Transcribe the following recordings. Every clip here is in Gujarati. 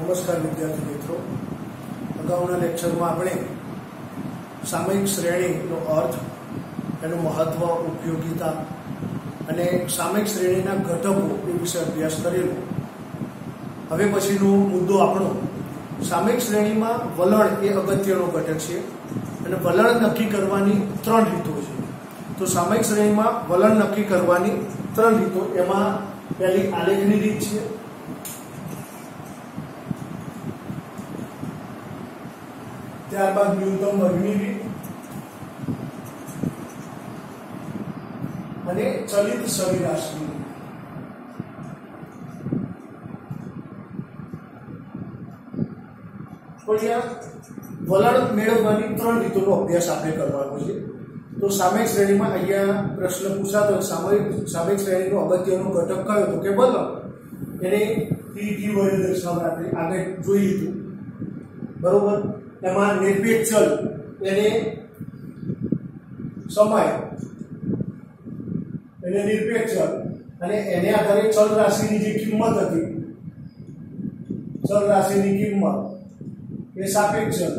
નમસ્કાર વિદ્યાર્થી મિત્રો, અગાઉના લેક્ચરમાં આપણે સામયિક શ્રેણીનો અર્થ, એનું મહત્વ, ઉપયોગિતા અને સામયિક શ્રેણીના ઘટકો એ વિશે અભ્યાસ કરેલો. હવે પછીનો મુદ્દો આપણો સામયિક શ્રેણીમાં વલણ એ અગત્યનો ઘટક છે અને વલણ નક્કી કરવાની ત્રણ રીતો છે. તો સામયિક શ્રેણીમાં વલણ નક્કી કરવાની ત્રણ રીતો, એમાં પહેલી આલેખની રીત છે, ત્યારબાદ ન્યૂનતમ વર્ગની રીત અને ચલિત સરેરાશની રીત. પણ વલણ મેળવવાની ત્રણ રીતોનો અભ્યાસ આપણે કરવાનો છે. તો સામયિક શ્રેણીમાં અહીંયા પ્રશ્ન પૂછાતો સામયિક શ્રેણીનો અગત્યનો ઘટક કયો, તો કે વલણ. એને ટી વડે દર્શાવવા આપણે આગળ જોઈ લીધું, બરોબર. એમાં નિરપેક્ષ ચલ એને સમય, એને નિરપેક્ષ ચલ અને એને આધારે ચલ રાશિની જે કિંમત હતી, ચલ રાશિની કિંમત એ સાપેક્ષ ચલ,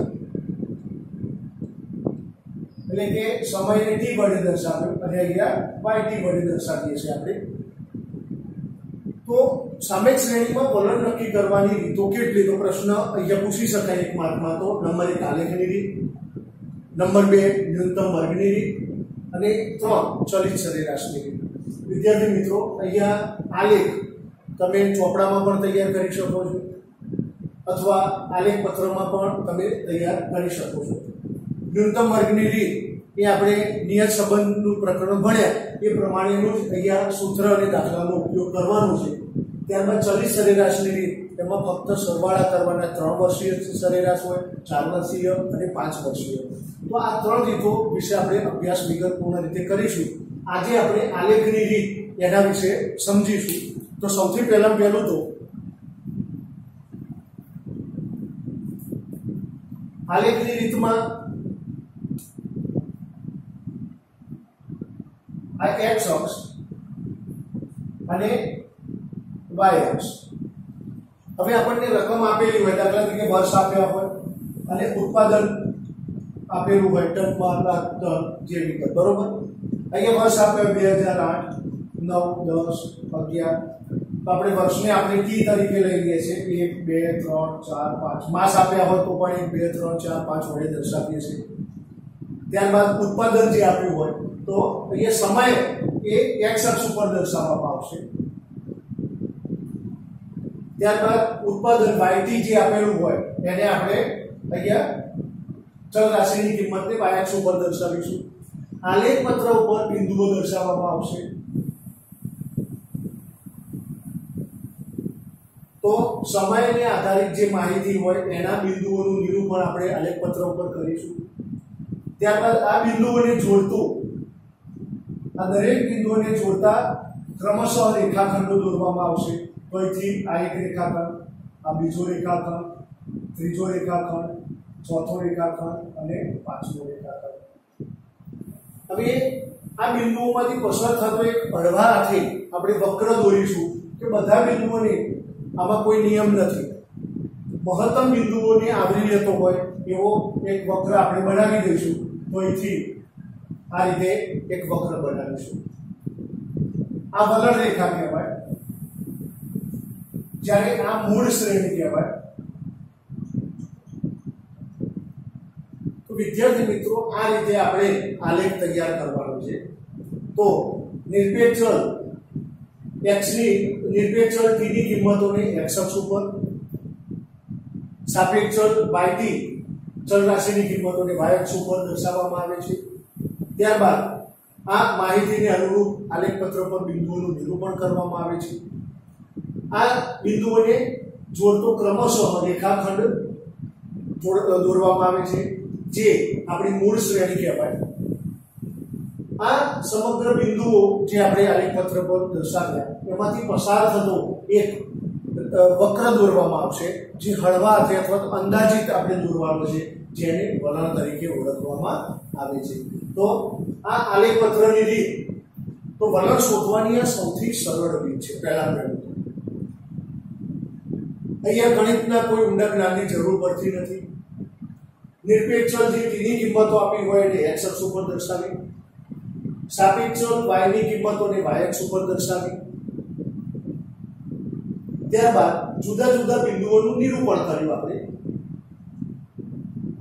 એટલે કે સમયને ટી વડે દર્શાવ્યો અને અહીંયા y ટી વડે દર્શાવીએ છીએ આપણે. તો સામયિક શ્રેણીમાં વલણ નક્કી કરવાની રીતો કેટલી, તો પ્રશ્ન અહીંયા પૂછી શકાય એક માર્કમાં. તો નંબર 1 આલેખની રીત, નંબર 2 ન્યૂનતમ વર્ગની રીત અને 3 ચલિત સરેરાશની રીત. વિદ્યાર્થી મિત્રો, અહીંયા આલેખ તમે ચોપડામાં પણ તૈયાર કરી શકો છો અથવા આલેખ પત્રમાં પણ તમે તૈયાર કરી શકો છો. ન્યૂનતમ વર્ગની રીત એ આપણે નિયત સંબંધનું પ્રકરણ ભણ્યા એ પ્રમાણેનું જ અહીંયા સૂત્ર અને દાખલાનો ઉપયોગ કરવાનો છે. ત્યારબાદ ચલિત સરેરાશની રીત, એમાં ફક્ત સરવાળા કરવાના. 3 વર્ષીય સરેરાશ હોય, 4 વર્ષીય અને 5 વર્ષીય. તો આ ત્રણ રીતો વિશે આપણે અભ્યાસ વિગતપૂર્ણ રીતે કરીશું. આજે આપણે આલેખની રીત એના વિશે સમજીશું. તો સૌથી પહેલું તો આલેખની રીતમાં આ x અક્ષ અને y અક્ષ. હવે આપણને રકમ આપેલી હોય, દાખલા તરીકે વર્ષ આપ્યા હોય અને ઉત્પાદન આપેલું હોય, ટનમાં લાખ ટન જેવી રીતે, બરોબર. અહીંયા વર્ષ આપ્યા 2008, 9, 10, 11. તો આપણે વર્ષને આપણે ટી તરીકે લઈ લઈએ છીએ. 1, 2, 3, 4, 5. માસ આપ્યા હોય તો પણ 1, 2, 3, 4, 5 વડે દર્શાવીએ છીએ. ત્યારબાદ ઉત્પાદન જે આપ્યું હોય તો અહીંયા સમય એ x અક્ષ ઉપર દર્શાવવામાં આવશે. ત્યારબાદ ઉત્પાદન yt જે આપેલું હોય એને આપણે અહીંયા ચલ રાશિની કિંમતને y અક્ષ ઉપર દર્શાવીશું. આલેખ પત્ર ઉપર બિંદુઓ દર્શાવવામાં આવશે. તો સમયને આધારિત જે માહિતી હોય એના બિંદુઓનું નિરૂપણ આપણે આલેખ પત્ર ઉપર કરીશું. ત્યારબાદ આ બિંદુઓને જોડતું, આ દરેક બિંદુઓને જોડતા ક્રમશઃ રેખાખંડો દોરવામાં આવશે. તો અહીંથી આ એક રેખાખંડ, આ બીજો રેખાખંડ, ત્રીજો રેખાખંડ, ચોથો રેખાખંડ અને પાંચમો રેખાખંડ. હવે આ બિંદુઓમાંથી પસાર થતો એક હળવા હાથે આપણે વક્ર દોરીશું કે બધા બિંદુઓને, આમાં કોઈ નિયમ નથી, મહત્તમ બિંદુઓને આવરી લેતો હોય એવો એક વક્ર આપણે બનાવી દઈશું. તો અહીંથી આ રીતે એક વક્ર બનાવીશું. આ વલણ રેખા કહેવાય, જ્યારે આ મૂળ શ્રેણી કહેવાય. તો વિદ્યાર્થી મિત્રો, આ રીતે આપણે આલેખ તૈયાર કરવાનો છે. તો નિરપેક્ષ ચલ x ની, નિરપેક્ષ ચલ t ની કિંમતોને x અક્ષ ઉપર, સાપેક્ષ ચલ yt ચલ રાશિની કિંમતોને y અક્ષ ઉપર દર્શાવવામાં આવે છે. ત્યારબાદ આ માહિતીને અનુરૂપ આલેખ પત્ર પર બિંદુઓનું નિરૂપણ કરવામાં આવે છે. આ બિંદુઓને જોડતો ક્રમશઃ રેખાખંડ દોરવામાં આવે છે, જે આપણી મૂળ શ્રેણી કહેવાય. આ સમગ્ર બિંદુઓ જે આપણે આલેખ પત્ર પર દર્શાવ્યા એમાંથી પસાર થતો એક વક્ર દોરવામાં આવશે, જે હળવા હાથે અથવા અંદાજિત આપણે દોરવાનો છે, જેને વલણ તરીકે ઓળખવામાં આવે છે. તો આ આલેખ પત્રની રીત, તો વલણ શોધવાની આ સૌથી સરળ રીત છે. પહેલું અહીંયા ગણિતના કોઈ ઊંડા જ્ઞાનની જરૂર પડતી નથી. નિરપેક્ષ ચલ જે t ની કિંમતો આપી હોય એને x અક્ષ ઉપર દર્શાવી, સાપેક્ષ ચલ y ની કિંમતોને y અક્ષ ઉપર દર્શાવી, ત્યારબાદ જુદા જુદા બિંદુઓનું નિરૂપણ કર્યું આપણે.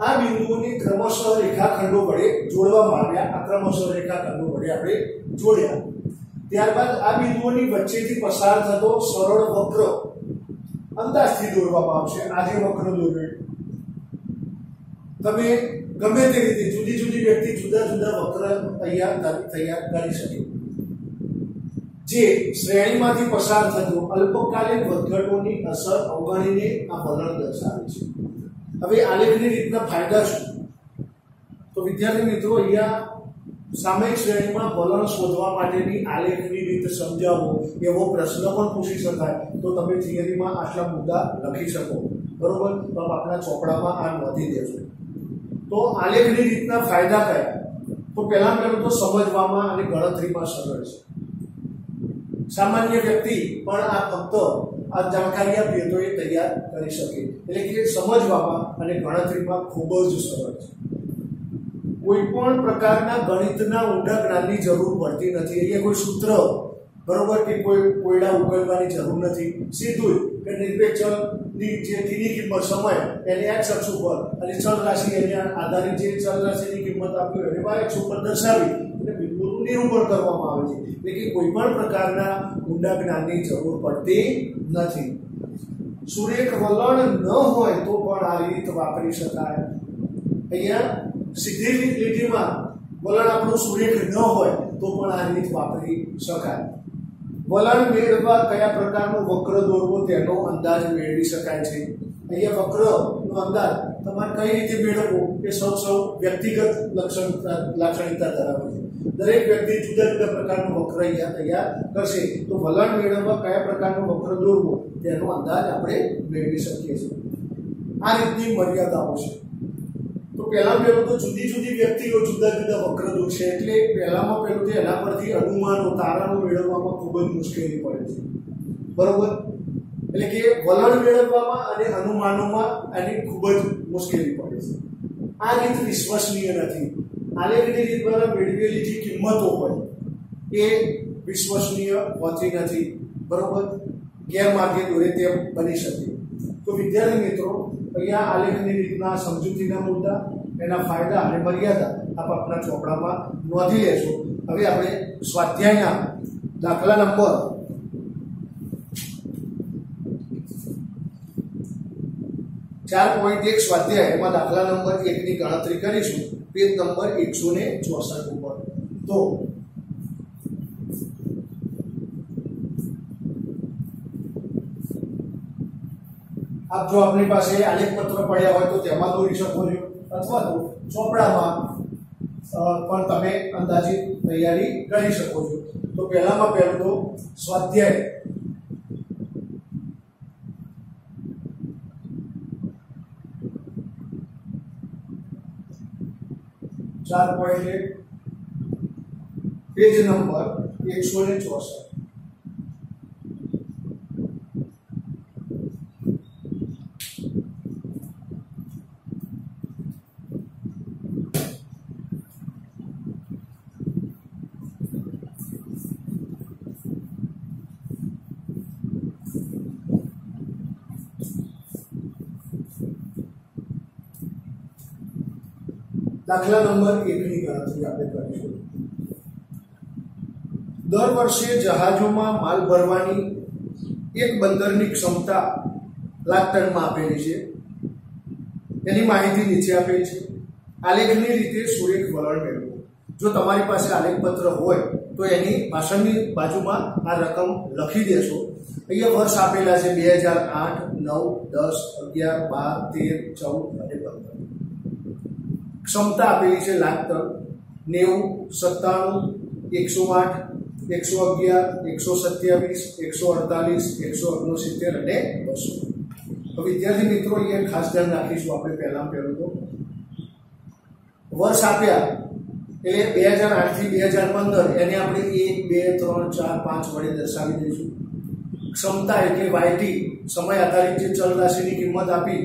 આ બિંદુઓને ક્રમશઃ રેખાખંડો વડે જોડવામાં આવ્યા. આ ક્રમશઃ રેખાખંડો વડે આપણે જોડ્યા. ત્યારબાદ આ બિંદુઓની વચ્ચેથી પસાર થતો સરળ વક્ર અંદાજથી દોરવામાં આવશે. આ જે વક્ર દોર્યો તમે ગમે તે રીતે જુદી જુદી વ્યક્તિ જુદા જુદા વક્ર તૈયાર કરી શકે, જે શ્રેણીમાંથી પસાર થતો અલ્પકાલીન વધઘટોની અસર અવગણીને આ વલણ દર્શાવે છે. હવે આલેખની રીતના ફાયદા શું? તો વિદ્યાર્થી મિત્રો, અહીંયા સામયિક શ્રેણીમાં વલણ શોધવા માટેની આલેખની રીત સમજાવો એવો પ્રશ્ન પણ પૂછી શકાય. તો તમે થિયરીમાં આટલા મુદ્દા લખી શકો, બરોબર? તો આપણા ચોપડામાં આ નોંધી દેજો. તો આલેખની રીતના ફાયદા કયા? તો પહેલું તો સમજવામાં અને ગણતરીમાં સરળ છે. સામાન્ય વ્યક્તિ પણ આ ફક્ત આ જાણકારી આપીએ તો એ તૈયાર કરી શકે. એટલે કે સમજવામાં અને ગણતરીમાં ખૂબ જ સરળ છે. કોઈ પણ પ્રકારના ગણિતના ઊંડા જ્ઞાનની જરૂર પડતી નથી. અહીંયા કોઈ સૂત્ર, બરોબર, કે કોઈ કોયડા ઉકેલવાની જરૂર નથી. સીધું કે નિરપેક્ષ ચલની જે t ની કિંમત સમય એને x અક્ષ ઉપર અને ચલ રાશિ એના આધારિત જે ચલ રાશિની કિંમત આપી હોય એને y અક્ષ ઉપર દર્શાવી અને બિંદુનું નિરૂપણ કરવામાં આવે છે. એટલે કે કોઈ પણ પ્રકારના ઊંડા જ્ઞાનની જરૂર પડતી નથી. સુરેખ વલણ ન હોય તો પણ આ રીત વાપરી શકાય. અહીંયા સીધી લીટીમાં વલણ આપણું સુરેખ ન હોય તો પણ આ રીત વાપરી શકાય. વલણ મેળવવા કયા પ્રકારનો વક્ર દોરવો તેનો અંદાજ મેળવી શકાય છે. અહીંયા વક્રનો અંદાજ તમારે કઈ રીતે મેળવવો એ સૌ વ્યક્તિગત લાક્ષણિકતા ધરાવે છે. દરેક વ્યક્તિ જુદા જુદા પ્રકારનો વક્ર અહીંયા તૈયાર કરશે. તો વલણ મેળવવા કયા પ્રકારનો વક્ર દોરવો તેનો અંદાજ આપણે મેળવી શકીએ છીએ. આ રીતની મર્યાદાઓ છે. તો પહેલું તો જુદી જુદી વ્યક્તિઓ જુદા જુદા વક્ર દોરશે. એટલે પહેલામાં પહેલું તો એના પરથી અનુમાનો તારણો મેળવવામાં ખૂબ જ મુશ્કેલી પડે છે, બરોબર? એટલે કે વલણ મેળવવામાં અને અનુમાનોમાં આની ખૂબ જ મુશ્કેલી પડે છે. આ રીત વિશ્વસનીય નથી. આલેખની રીત દ્વારા મેળવેલી જે કિંમતો હોય એ વિશ્વસનીય હોતી નથી, બરોબર? ગેરમાર્ગે દોરે તેમ બની શકે. તો વિદ્યાર્થી મિત્રો, અહીંયા આલેખની રીતના સમજૂતીના મુદ્દા, એના ફાયદા અને મર્યાદા આપ આપણા ચોપડામાં નોંધી લેશો. હવે આપણે સ્વાધ્યાયના દાખલા નંબર 4.1 સ્વાધ્યાય એમાં દાખલા નંબર 1 ની ગણતરી કરીશું. પેજ નંબર 164 ઉપર. તો આપ જો આપની પાસે આલેખ પત્ર પડ્યા હોય તો તેમાં દોરી શકો છો, અથવા તો ચોપડામાં પણ તમે અંદાજિત તૈયારી કરી શકો છો. તો પહેલામાં પહેલું તો સ્વાધ્યાય 4.1 પેજ નંબર 164. દાખલા નંબર 1 ની ગણતરી આપણે કરીશું. દર વર્ષે જહાજોમાં માલ ભરવાની એક બંદરની ક્ષમતા લાખ ટનમાં આપેલી છે. એની માહિતી નીચે આપેલી છે. આલેખની રીતે સુરેખ વલણ મેળવો. જો તમારી પાસે આલેખ પત્ર હોય તો એની પાછળની બાજુમાં આ રકમ લખી દેશો. અહીંયા વર્ષ આપેલા છે 2008, 9, 10, 11, 12, 13, 14 અને 15. ક્ષમતા આપેલી છે લાખ ટન. 90, 97, 111, 127, 148, 169 અને 200. તો વિદ્યાર્થી મિત્રો, અહીંયા ખાસ ધ્યાન રાખીશું આપણે. પહેલું તો વર્ષ આપ્યા એટલે 2008 થી 2015 એને આપણે 1, 2, 3, 4, 5 વડે દર્શાવી દઈશું. क्षमता એટલે yt સમય આધારિત જે ચલ રાશિની કિંમત આપી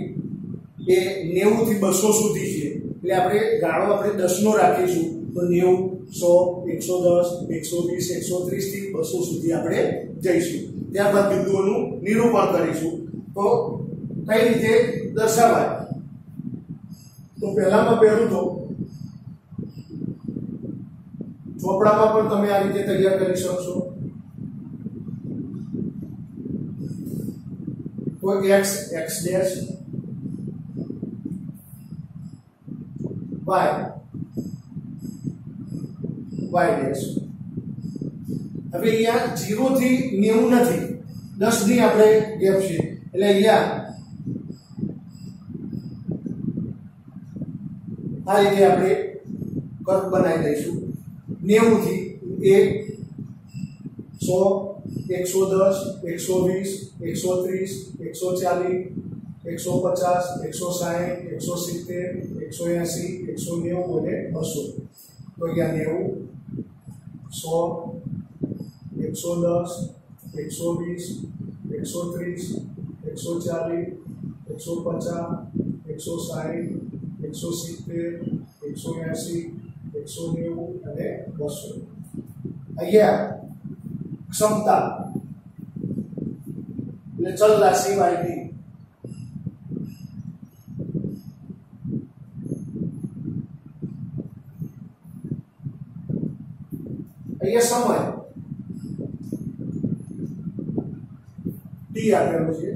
એ 90 થી 200 સુધી છે એટલે આપણે ગાળો આપણે 10 નો રાખીશું તો 90 100 110 120 130 થી 200 સુધી આપણે જઈશું ત્યારબાદ બિંદુઓનું નિરૂપણ કરીશું તો કઈ રીતે દર્શાવાય તો પહેલામાં પહેલું તો ચોપડામાં પણ તમે આ રીતે તૈયાર કરી શકશો तो x x dash y y dash હવે અહીંયા 0 થી 90 નથી 10 ની આપણે ગેપ છે એટલે અહીંયા આ રીતે આપણે કર્વ બનાવી દઈશું 90 થી 1 100 110 120 130 140 150 160 170 180 190 અને 200 તો અહીંયા 90 100 110 120 130 140 150 160 160 170 180 190 અને 200 અહીંયા क्षमता એટલે ચલ રાશિ yt અહીંયા સમય t આપેલો છે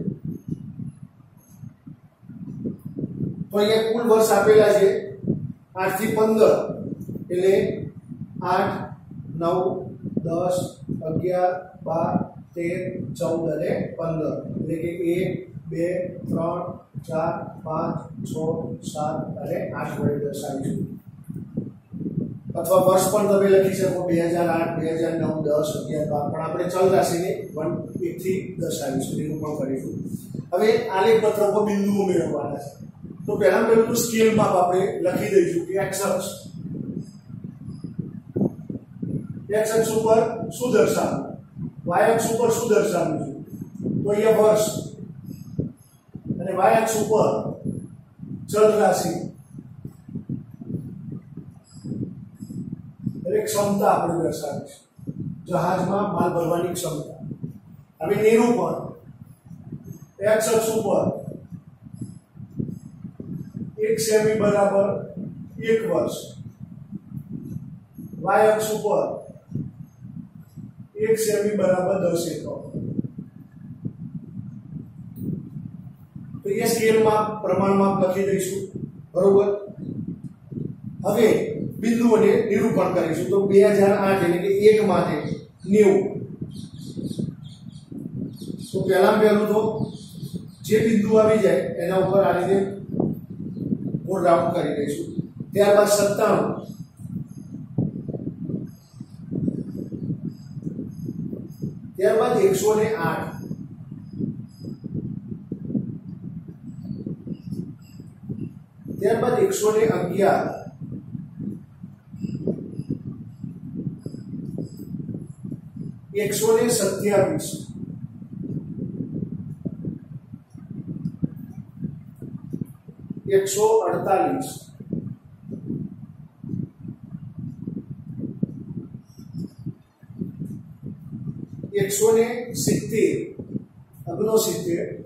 તો અહીંયા કુલ વર્ષ આપેલા છે 8 થી 15 એટલે 8 9 10 11 12 13 14 અને 15 એટલે કે 1 2 3 4 5 6 7 અને 8 વડે દર્શાવીશું અથવા વર્ષ પણ તમે લખી શકો 2008 2009 10 11 12 પણ આપણે ચલ રાશિને 1 થી દર્શાવીશું નિરૂપણ કરીશું હવે આલેખ પત્ર પર બિંદુઓ મેળવવાના છે તો પહેલા તો સ્કેલ માપ આપણે લખી દઈશું કે x અક્ષ x અક્ષ ઉપર શું દર્શાવવું y અક્ષ ઉપર શું દર્શાવવું છે તો અહીંયા વર્ષ અને y અક્ષ ઉપર ચલ રાશિ એટલે ક્ષમતા આપણે દર્શાવીશું જહાજમાં માલ ભરવાની ક્ષમતા હવે નિરૂપણ x અક્ષ ઉપર 1 સેમી બરાબર 1 વર્ષ y અક્ષ ઉપર 1 સેમી બરાબર 10 એકમ તો એ સ્કેલમાં પ્રમાણમાં લખી દઈશું બરોબર હવે બિંદુઓને નિરૂપણ કરીશું તો 2008 એટલે કે 1 માટે 90 તો પહેલું તો જે બિંદુ આવી જાય એના ઉપર આ રીતે ગોળ રાઉન્ડ કરી દઈશું ત્યારબાદ 97 ત્યારબાદ 108 ત્યારબાદ 111 127 148 170 69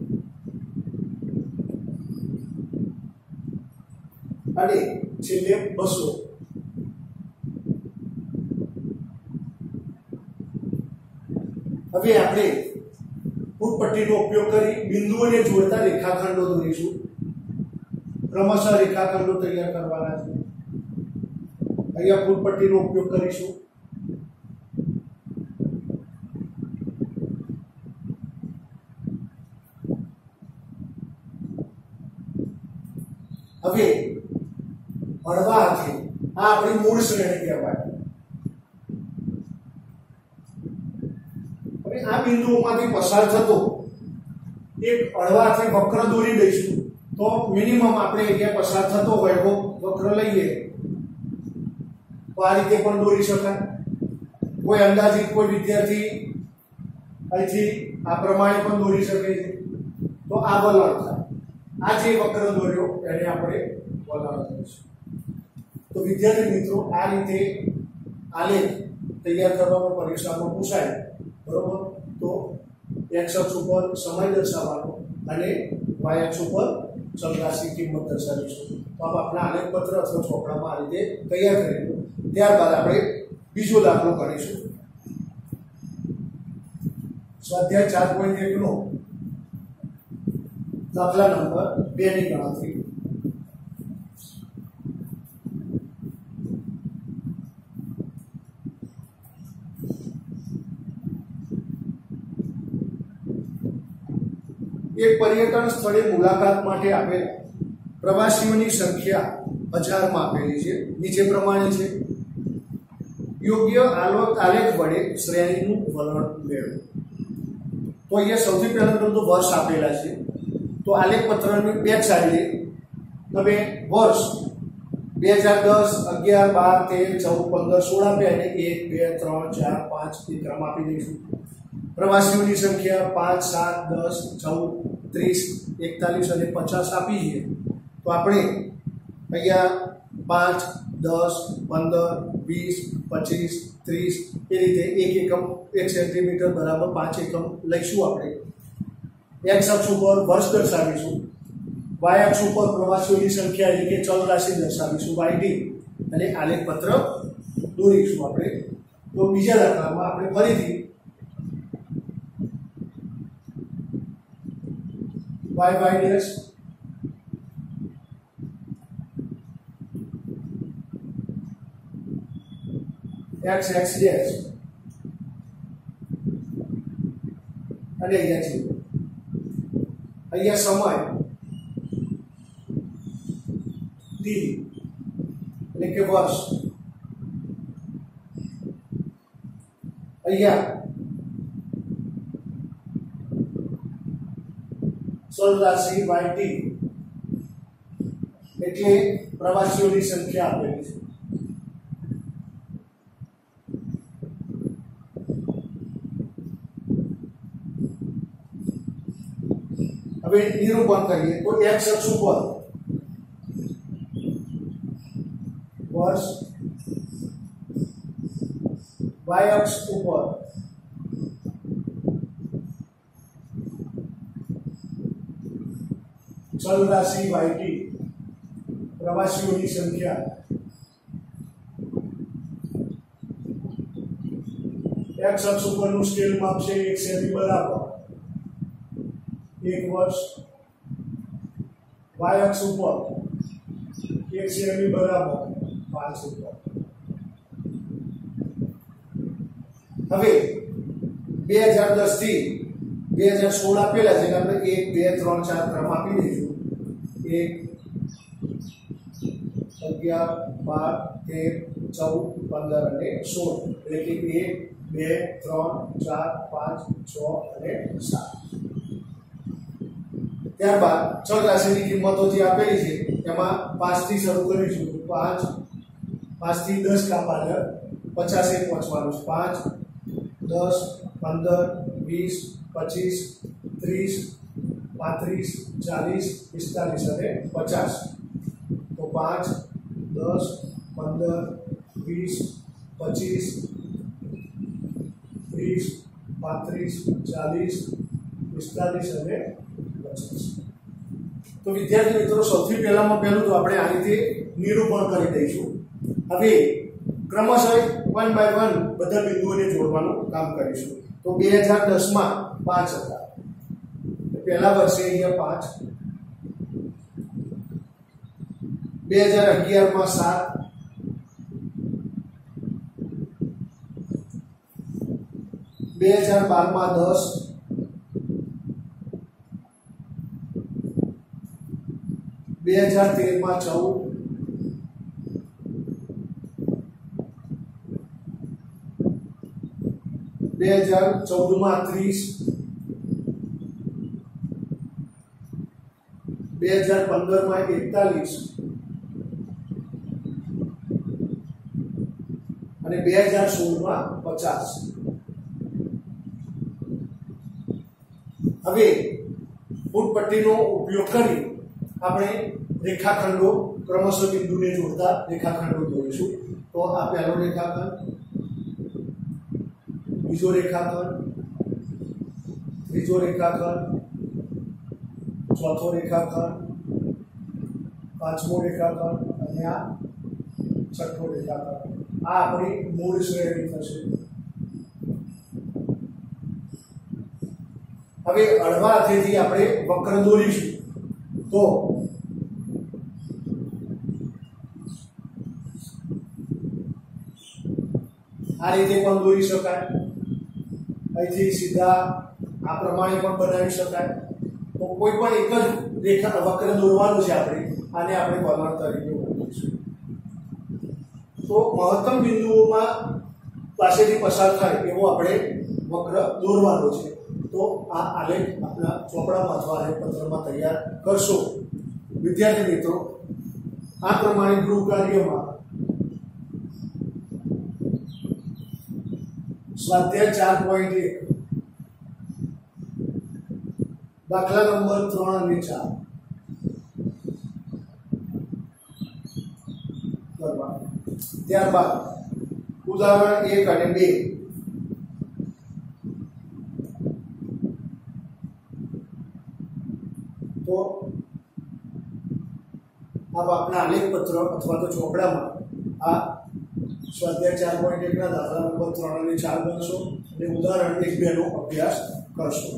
અને છેલ્લે 200 હવે આપણે ફૂટપટ્ટીનો ઉપયોગ કરી બિંદુઓને જોડતા રેખાખંડો દોરીશું ક્રમશઃ રેખાખંડો તૈયાર કરવાના છે અહીંયા ફૂટપટ્ટીનો ઉપયોગ કરીશું હવે હળવા હાથે આ આપણી મૂળ શ્રેણી કહેવાય હવે આ બિંદુઓમાંથી પસાર થતો એક હળવા હાથે વક્ર દોરી દઈશું તો મિનિમમ આપણે અહીંયા પસાર થતો હોય તો વક્ર લઈએ તો આ રીતે પણ દોરી શકાય કોઈ અંદાજિત કોઈ વિદ્યાર્થી અહીંથી આ પ્રમાણે પણ દોરી શકે છે, તો આ વલણ થાય. આ જે વક્ર દોર્યો એને આપણે વલણ કહીશું. તો વિદ્યાર્થી મિત્રો, આ રીતે આલેખ તૈયાર કરવામાં પરીક્ષામાં પૂછાય, બરોબર. તો x અક્ષ ઉપર સમય દર્શાવવાનો અને y અક્ષ ઉપર ચલરાશી કિંમત દર્શાવીશું. તો આપણા આલેખ પત્ર અથવા ચોપડામાં આ રીતે તૈયાર કરીશું. ત્યારબાદ આપણે બીજો દાખલો કરીશું. સ્વાધ્યાય 4.1 નો દાખલા નંબર 2 ની ગણતરી. એક પર્યટન સ્થળે મુલાકાત માટે આવેલા પ્રવાસીઓની સંખ્યા 1000 માં આપેલી છે. નીચે પ્રમાણે છે. યોગ્ય આલેખ વડે શ્રેણીનું વલણ મેળવો. તો અહીંયા સૌથી પહેલા તો વર્ષ આપેલા છે. તો આલેખ પત્રની બેક સાઈડે તમે વર્ષ 2010, 11, 12, 13, 14, 15, 16 આપ્યા અને 1, 2, 3, 4, 5 એ ક્રમ આપી દઈશું. પ્રવાસીઓની સંખ્યા 5, 7, 10, 14, 30, 41 અને 50 આપી છે. તો આપણે અહીંયા 5, 10, 15, 20, 25, 30 એ રીતે એક એકમ 1 સેન્ટીમીટર બરાબર 5 એકમ લઈશું. આપણે x અક્ષ ઉપર વર્ષ દર્શાવીશું, y અક્ષ ઉપર પ્રવાસીઓની સંખ્યા એટલે કે ચલ રાશિ દર્શાવીશું yd, અને આલેખ પત્ર દોરીશું આપણે. તો બીજા દાખલામાં આપણે ફરીથી y dash x dash અને અહીંયા છે. અહીંયા સમય t એટલે કે વર્ષ, અહીંયા ચલ રાશિ yt એટલે પ્રવાસીઓની સંખ્યા આપેલી છે. હવે નિરૂપણ કરીએ તો x અક્ષ ઉપર વર્ષ, y અક્ષ ઉપર ચલ રાશિ yt, પ્રવાસીઓની સંખ્યા. x અક્ષ ઉપરનું સ્કેલ માપ છે 1 સેમી બરાબર 1 વર્ષ, y અક્ષ ઉપર 1 સેમી બરાબર 5 ઉપર. હવે 2010 થી 2016 આપેલા છે, આપણે 1, 2, 3, 4 ક્રમ આપી દઈશું. 1, 11, 12, 13, 14, 15 અને 16 એટલે કે 1, 2, 3, 4, 5, 6 અને 7. ત્યારબાદ ચલ રાશિની કિંમતો જે આપેલી છે એમાં 5 થી શરૂ કરીશું. 5 થી 10 કાપાને 50 એ પહોંચવાનું છે. 5, 10, 15, 20, 25, 30, 35, 40, 45 અને 50. તો 5, 10, 15, 20, 25, 30, 35, 40, 45 અને 50. તો વિદ્યાર્થી મિત્રો, સૌથી પહેલામાં પહેલું તો આપણે આ રીતે નિરૂપણ કરી દઈશું. હવે ક્રમશઃ 1 by 1 બધા બિંદુઓને જોડવાનું કામ કરીશું. તો 2010 માં 5 હતા, પહેલા વર્ષે અહીંયા 5, 2011 માં 7, 2012 માં 10, 2013 માં 14, 2014 માં 30, 2015 માં 41 અને 2016 માં 50. હવે ફૂટપટ્ટીનો ઉપયોગ કરી આપણે રેખાખંડો ક્રમશઃ બિંદુને જોડતા રેખાખંડો દોરીશું. તો આ પહેલો રેખાખંડ, બીજો રેખાખંડ, ત્રીજો રેખાખંડ, ચોથો રેખાખંડ, પાંચમો રેખાખંડ અને આ છઠ્ઠો રેખાખંડ. આ આપણી મૂળ શ્રેણી થશે. હવે હળવા હાથેથી આપણે વક્ર દોરીશું. તો આ રીતે પણ દોરી શકાય, અહીંથી સીધા આ પ્રમાણે પણ બનાવી શકાય. તો કોઈ પણ એક જ વક્ર દોરવાનું છે આપણે, આને આપણે વલણ તરીકે ઓળખીશું. તો મહત્તમ બિંદુઓમાં પાસેથી પસાર થાય એવો આપણે વક્ર દોરવાનો છે. તો આ આલેખ આપણા ચોપડામાં અથવા આલેખપત્રમાં તૈયાર કરશો. વિદ્યાર્થી મિત્રો, આ પ્રમાણે ગૃહ કાર્યમાં સ્વાધ્યાય 4.1 દાખલા નંબર 3 અને 4 કરવા. ત્યારબાદ ઉદાહરણ 1 અને 2 તો આપ આપના આલેખપત્ર અથવા તો ચોપડામાં આ સ્વાધ્યાય 4.1 ના દાખલા નંબર 3 અને 4 બનશો અને ઉદાહરણ 1-2 નો અભ્યાસ કરશો.